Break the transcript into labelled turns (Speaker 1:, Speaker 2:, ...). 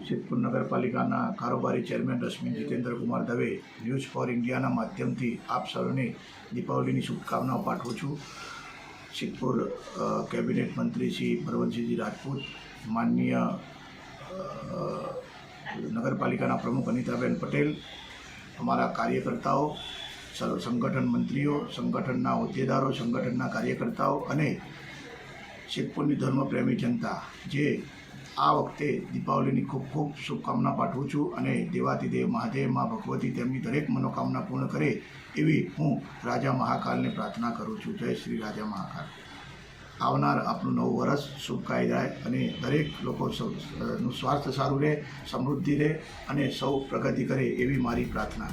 Speaker 1: સિદ્ધપુર નગરપાલિકાના કારોબારી chairman Rashmi Jitendra Kumar Dave news for ઇન્ડિયાના માધ્યમથી આપ સૌને દીપાવલીની શુભકામનાઓ પાઠવું છું. સિદ્ધપુર કેબિનેટ મંત્રી શ્રી પરબતસિંહજી રાજપૂત, માનનીય નગરપાલિકાના પ્રમુખ અનિતાબેન પટેલ, અમારા કાર્યકર્તાઓ, સંગઠન મંત્રીઓ, સંગઠનના હોદ્દેદારો, સંગઠનના કાર્યકર્તાઓ અને સિદ્ધપુરની ધર્મપ્રેમી જનતા, જે આ વખતે દીપાવલીની ખૂબ ખૂબ શુભકામના પાઠવું છું અને દેવાતિદેવ મહાદેવ મા ભગવતી તેમની દરેક મનોકામના પૂર્ણ કરે એવી હું રાજા મહાકાલને પ્રાર્થના કરું છું. જય શ્રી રાજા મહાકાલ. આવનાર આપણું નવું વર્ષ શુભકાય જાય અને દરેક લોકોનું સ્વાસ્થ્ય સારું રહે, સમૃદ્ધિ રહે અને સૌ પ્રગતિ કરે એવી મારી પ્રાર્થના.